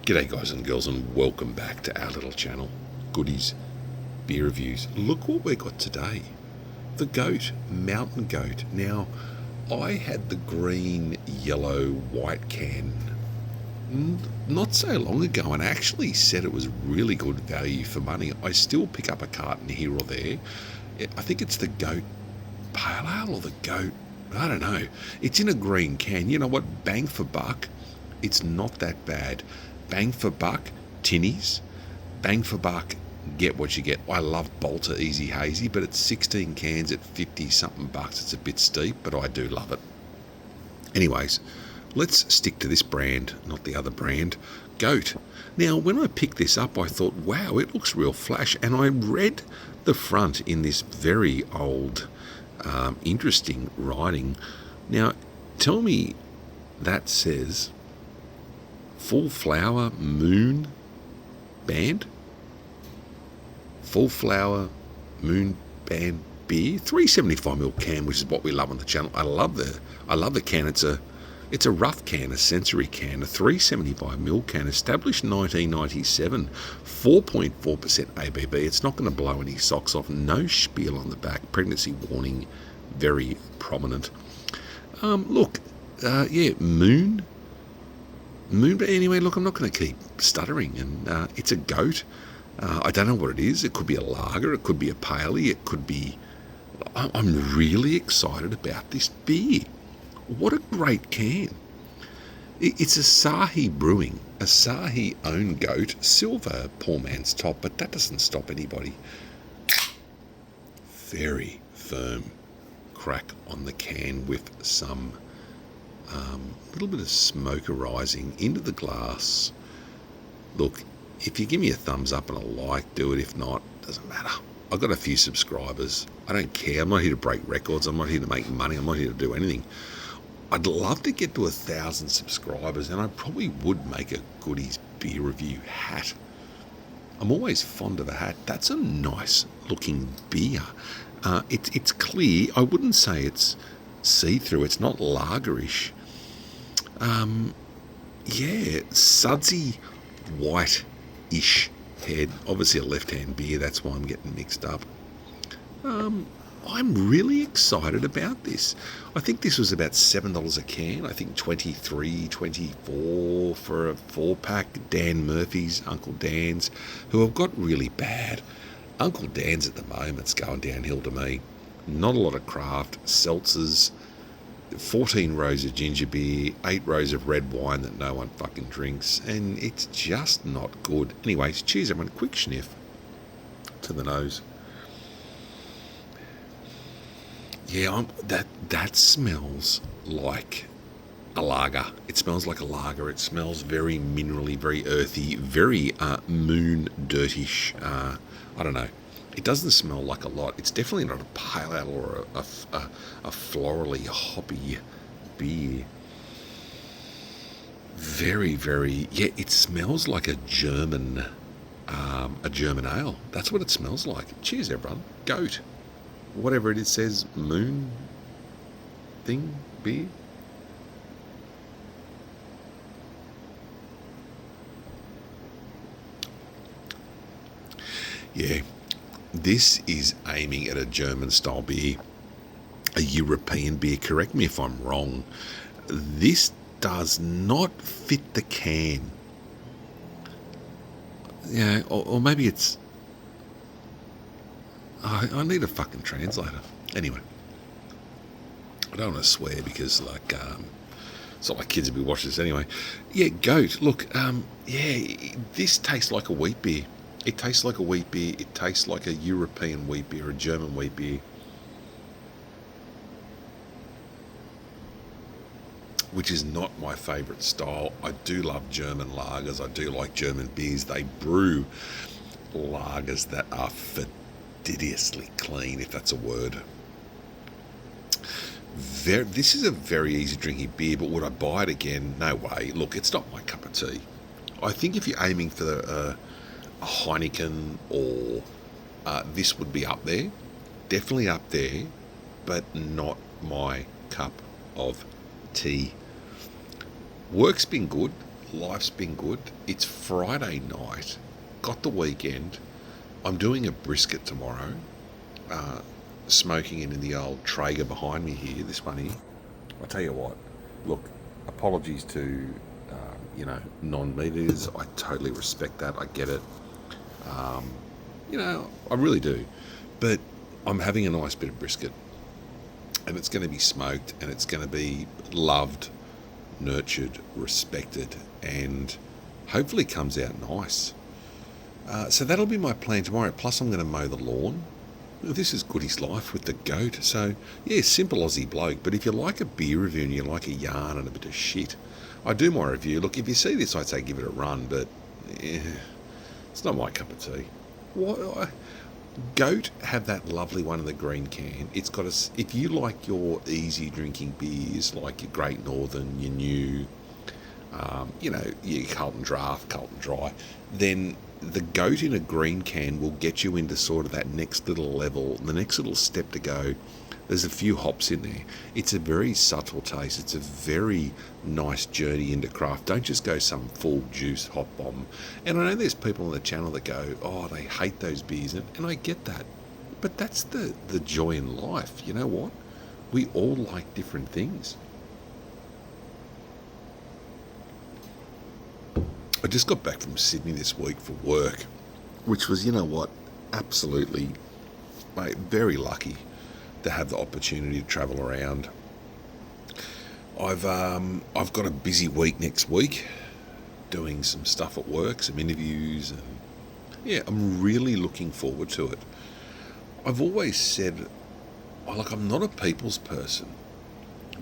G'day guys and girls, and welcome back to our little channel, Goodies Beer Reviews. Look what we got today. The goat, mountain goat. Now, I had the green, yellow, white can not so long ago and actually said it was really good value for money. I still pick up a carton here or there. I think it's the goat pale ale or the goat, I don't know. It's in a green can. You know what? Bang for buck. It's not that bad. Bang for buck, tinnies. Bang for buck, get what you get. I love Bolter Easy Hazy, but it's 16 cans at 50 something bucks. It's a bit steep, but I do love it. Anyways, let's stick to this brand, not the other brand, Goat. Now, when I picked this up, I thought, wow, it looks real flash. And I read the front in this very old, interesting writing. Now, tell me that says Full Flower Moon Band? Full Flower Moon Band beer, 375ml can, which is what we love on the channel. I love the can. It's a rough can, a sensory can, a 375ml can, established 1997, 4.4% ABV. It's not going to blow any socks off. No spiel on the back. Pregnancy warning, very prominent. Moon, but anyway, look, I'm not going to keep stuttering, and it's a goat. I don't know what it is. It could be a lager, it could be a paley, it could be... I'm really excited about this beer. What a great can. It's Asahi Brewing, Asahi owned goat, silver, poor man's top, but that doesn't stop anybody. Very firm crack on the can with some little bit of smoke arising into the glass. Look, if you give me a thumbs up and a like, do it. If not, doesn't matter. I've got a few subscribers. I don't care. I'm not here to break records. I'm not here to make money. I'm not here to do anything. I'd love to get to 1,000 subscribers, and I probably would make a Goodies Beer Review hat. I'm always fond of a hat. That's a nice looking beer. It's clear. I wouldn't say it's see-through. It's not lagerish. Sudsy white-ish head. Obviously a left-hand beer. That's why I'm getting mixed up. I'm really excited about this. I think this was about $7 a can. I think $23, $24 for a 4-pack. Dan Murphy's, Uncle Dan's, who have got really bad. Uncle Dan's at the moment's going downhill to me. Not a lot of craft. Seltzers, 14 rows of ginger beer, 8 rows of red wine that no one fucking drinks, and it's just not good. Anyways, cheers everyone. Quick sniff to the nose. Yeah, that smells like a lager. It smells like a lager. It smells very minerally, very earthy, very moon dirtish. I don't know. It doesn't smell like a lot. It's definitely not a pale ale or a florally hoppy beer. Very, very, yeah, it smells like a German ale. That's what it smells like. Cheers, everyone. Goat. Whatever it is, says moon thing beer. Yeah, this is aiming at a German style beer, a European beer. Correct me if I'm wrong. This does not fit the can. Yeah, or maybe it's... I need a fucking translator. Anyway, I don't want to swear because, like, it's not like kids will be watching this anyway. Yeah, goat. Look, this tastes like a wheat beer. It tastes like a wheat beer. It tastes like a European wheat beer, a German wheat beer, which is not my favourite style. I do love German lagers. I do like German beers. They brew lagers that are fastidiously clean, if that's a word. This is a very easy drinking beer, but would I buy it again? No way. Look, it's not my cup of tea. I think if you're aiming for a Heineken or this would be up there, definitely up there, but not my cup of tea. Work's been good. life's been good. It's Friday night, got the weekend. I'm doing a brisket tomorrow, smoking it in the old Traeger behind me here, this one here. I'll tell you what, look, apologies to, non-meat eaters. I totally respect that. I get it. I really do. But I'm having a nice bit of brisket, and it's going to be smoked, and it's going to be loved, nurtured, respected, and hopefully comes out nice. So that'll be my plan tomorrow. Plus, I'm going to mow the lawn. This is Goody's life with the goat. So, yeah, simple Aussie bloke. But if you like a beer review and you like a yarn and a bit of shit, I do my review. Look, if you see this, I'd say give it a run. But it's not my cup of tea. What? Goat have that lovely one in the green can. It's got a. If you like your easy drinking beers, like your Great Northern, your New, your Carlton Draft, Carlton Dry, then the goat in a green can will get you into sort of that next little level, the next little step to go. There's a few hops in there. It's a very subtle taste. It's a very nice journey into craft. Don't just go some full juice hop bomb. And I know there's people on the channel that go, oh, they hate those beers. And I get that. But that's the joy in life. You know what? We all like different things. I just got back from Sydney this week for work, which was, absolutely, mate, very lucky to have the opportunity to travel around. I've got a busy week next week, doing some stuff at work, some interviews, and yeah, I'm really looking forward to it. I've always said, I'm not a people's person,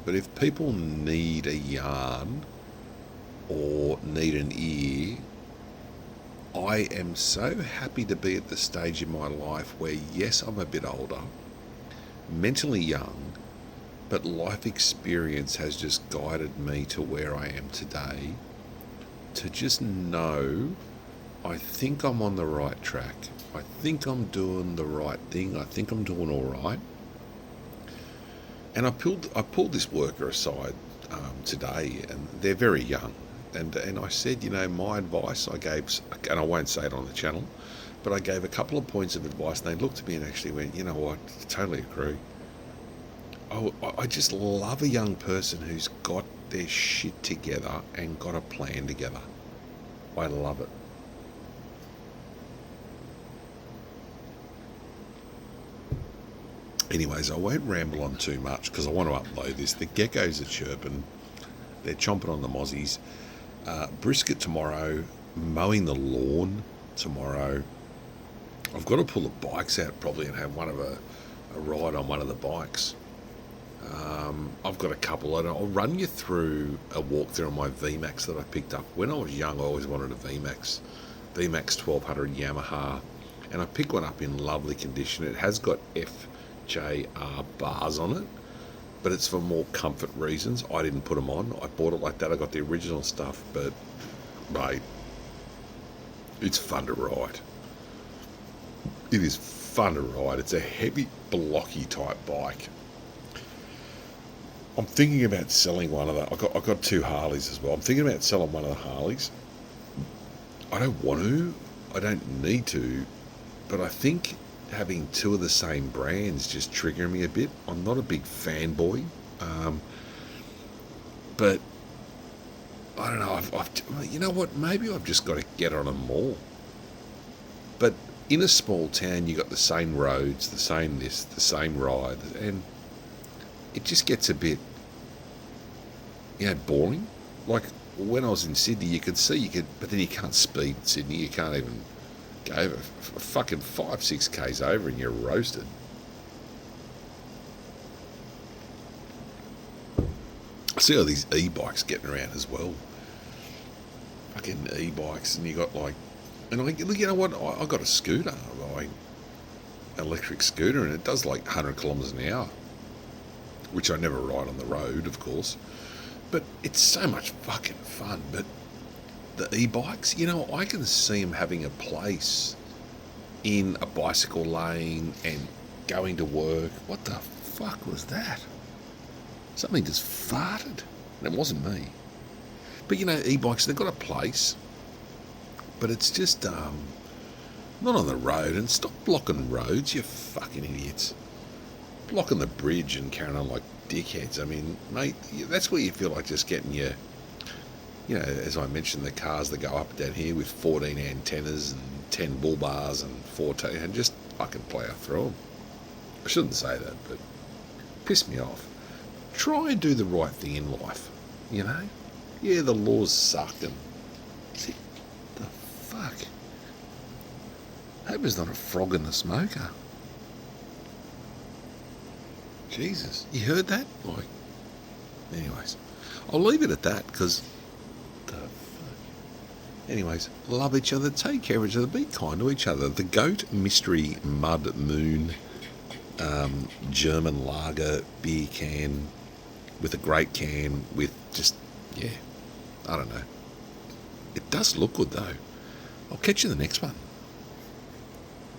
but if people need a yarn or need an ear, I am so happy to be at the stage in my life where, yes, I'm a bit older, mentally young, but life experience has just guided me to where I am today, to just know I think I'm on the right track. I think I'm doing the right thing. I think I'm doing all right. And I pulled this worker aside today, and they're very young. And I said, my advice I gave, and I won't say it on the channel, but I gave a couple of points of advice, and they looked at me and actually went, you know what, I totally agree. I just love a young person who's got their shit together and got a plan together. I love it. Anyways, I won't ramble on too much because I want to upload this. The geckos are chirping. They're chomping on the mozzies. Brisket tomorrow, mowing the lawn tomorrow. I've got to pull the bikes out probably and have a ride on one of the bikes. I've got a couple. I'll run you through a walkthrough on my VMAX that I picked up. When I was young, I always wanted a VMAX 1200 Yamaha, and I picked one up in lovely condition. It has got FJR bars on it, but it's for more comfort reasons. I didn't put them on. I bought it like that. I got the original stuff, but, mate, it's fun to ride. It is fun to ride. It's a heavy, blocky type bike. I'm thinking about selling one of the. I've got two Harleys as well. I'm thinking about selling one of the Harleys. I don't want to. I don't need to. But I think having two of the same brands just triggering me a bit. I'm not a big fanboy, but I don't know. You know what? Maybe I've just got to get on them more. But in a small town, you got the same roads, the same this, the same ride, and it just gets a bit, boring. Like when I was in Sydney, you could see but then you can't speed in Sydney. You can't even go over fucking 5-6 k's over, and you're roasted. I see all these e-bikes getting around as well. Fucking e-bikes, and you got you know what? I got a scooter, electric scooter, and it does like 100 kilometres an hour, which I never ride on the road, of course. But it's so much fucking fun. But the e-bikes, I can see them having a place in a bicycle lane and going to work. What the fuck was that? Something just farted. And it wasn't me. But e-bikes, they've got a place, but it's just not on the road. And stop blocking roads, you fucking idiots. Blocking the bridge and carrying on like dickheads. I mean, mate, that's where you feel like just getting your, as I mentioned, the cars that go up and down here with 14 antennas and 10 bull bars and 14, and just fucking plough through them. I shouldn't say that, but piss me off. Try and do the right thing in life, Yeah, the laws suck and... See, the fuck? Hope there's not a frog in the smoker. Jesus, you heard that? Like, anyways, I'll leave it at that, because... the fuck? Anyways, love each other, take care of each other, be kind to each other. The Goat Mystery Mud Moon German lager beer can with a great can with just, I don't know. It does look good though. I'll catch you in the next one.